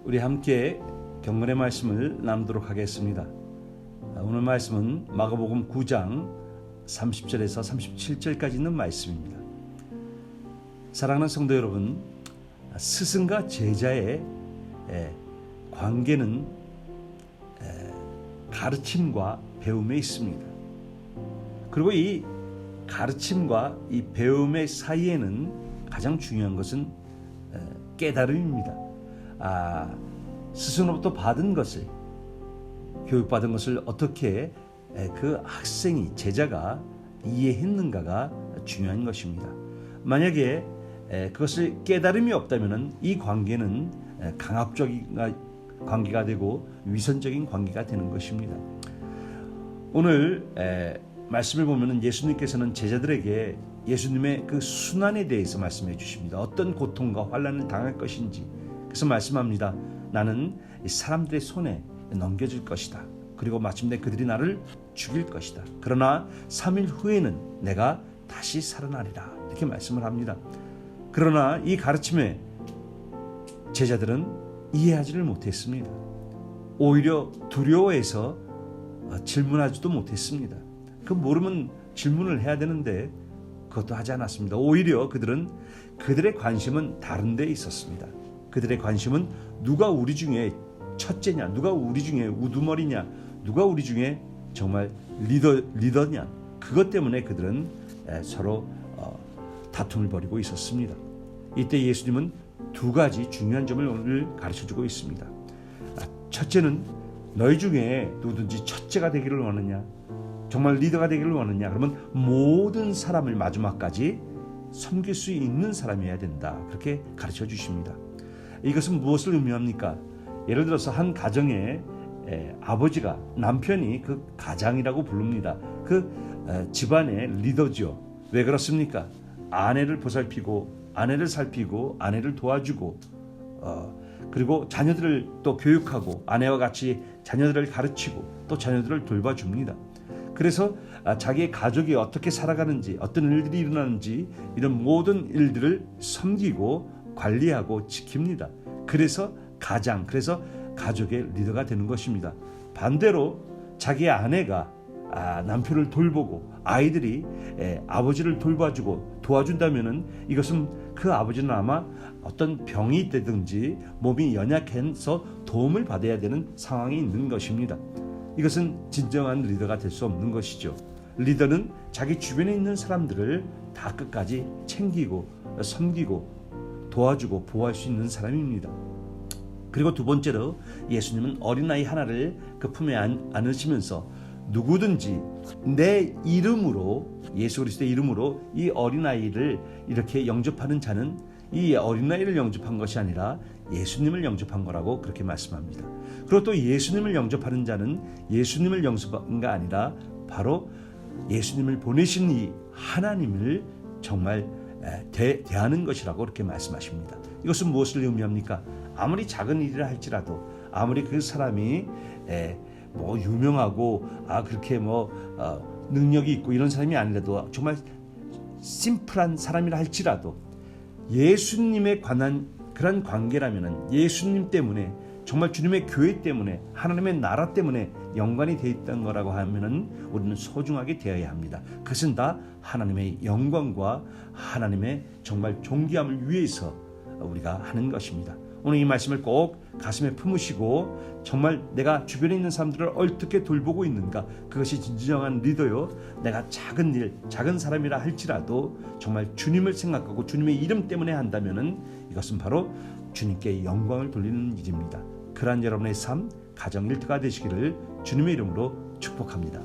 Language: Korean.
우리 함께 경건의 말씀을 나누도록 하겠습니다. 오늘 말씀은 마가복음 9장 30절에서 37절까지 있는 말씀입니다. 사랑하는 성도 여러분, 스승과 제자의 관계는 가르침과 배움에 있습니다. 그리고 이 가르침과 이 배움의 사이에는 가장 중요한 것은 깨달음입니다. 스승으로부터 받은 것을, 교육받은 것을 어떻게 그 학생이, 제자가 이해했는가가 중요한 것입니다. 만약에 그것을 깨달음이 없다면 이 관계는 강압적인 관계가 되고 위선적인 관계가 되는 것입니다. 오늘 말씀을 보면 예수님께서는 제자들에게 예수님의 그 순환에 대해서 말씀해 주십니다. 어떤 고통과 환난을 당할 것인지. 그래서 말씀합니다. 나는 사람들의 손에 넘겨질 것이다. 그리고 마침내 그들이 나를 죽일 것이다. 그러나 3일 후에는 내가 다시 살아나리라. 이렇게 말씀을 합니다. 그러나 이 가르침에 제자들은 이해하지를 못했습니다. 오히려 두려워해서 질문하지도 못했습니다. 그 모르면 질문을 해야 되는데 그것도 하지 않았습니다. 오히려 그들의 관심은 다른 데 있었습니다. 그들의 관심은 누가 우리 중에 첫째냐, 누가 우리 중에 우두머리냐, 누가 우리 중에 정말 리더냐. 그것 때문에 그들은 서로 다툼을 벌이고 있었습니다. 이때 예수님은 두 가지 중요한 점을 오늘 가르쳐주고 있습니다. 첫째는 너희 중에 누구든지 첫째가 되기를 원하냐, 정말 리더가 되기를 원하냐, 그러면 모든 사람을 마지막까지 섬길 수 있는 사람이어야 된다. 그렇게 가르쳐 주십니다. 이것은 무엇을 의미합니까? 예를 들어서 한 가정에 아버지가, 남편이 그 가장이라고 부릅니다. 그 집안의 리더죠. 왜 그렇습니까? 아내를 보살피고, 아내를 살피고, 아내를 도와주고, 그리고 자녀들을 또 교육하고, 아내와 같이 자녀들을 가르치고, 또 자녀들을 돌봐줍니다. 그래서 자기의 가족이 어떻게 살아가는지, 어떤 일들이 일어나는지, 이런 모든 일들을 섬기고 관리하고 지킵니다. 그래서 그래서 가족의 리더가 되는 것입니다. 반대로 자기의 아내가 남편을 돌보고 아이들이 아버지를 돌봐주고 도와준다면은 이것은 그 아버지는 아마 어떤 병이 있다든지 몸이 연약해서 도움을 받아야 되는 상황이 있는 것입니다. 이것은 진정한 리더가 될 수 없는 것이죠. 리더는 자기 주변에 있는 사람들을 다 끝까지 챙기고 섬기고 도와주고 보호할 수 있는 사람입니다. 그리고 두 번째로 예수님은 어린아이 하나를 그 품에 안으시면서 누구든지 내 이름으로, 예수 그리스도의 이름으로 이 어린아이를 이렇게 영접하는 자는 이 어린아이를 영접한 것이 아니라 예수님을 영접한 거라고 그렇게 말씀합니다. 그리고 또 예수님을 영접하는 자는 예수님을 영접한 게 아니라 바로 예수님을 보내신 이 하나님을 정말 대하는 것이라고 그렇게 말씀하십니다. 이것은 무엇을 의미합니까? 아무리 작은 일이라 할지라도, 아무리 그 사람이 유명하고 그렇게 능력이 있고 이런 사람이 아니라도, 정말 심플한 사람이라 할지라도 예수님에 관한 그런 관계라면은, 예수님 때문에, 정말 주님의 교회 때문에, 하나님의 나라 때문에 연관이 되어 있던 거라고 하면은 우리는 소중하게 대해야 합니다. 그것은 다 하나님의 영광과 하나님의 정말 존귀함을 위해서 우리가 하는 것입니다. 오늘 이 말씀을 꼭 가슴에 품으시고, 정말 내가 주변에 있는 사람들을 어떻게 돌보고 있는가, 그것이 진정한 리더요. 내가 작은 일, 작은 사람이라 할지라도 정말 주님을 생각하고 주님의 이름 때문에 한다면은 이것은 바로 주님께 영광을 돌리는 일입니다. 그러한 여러분의 삶, 가정 일터가 되시기를 주님의 이름으로 축복합니다.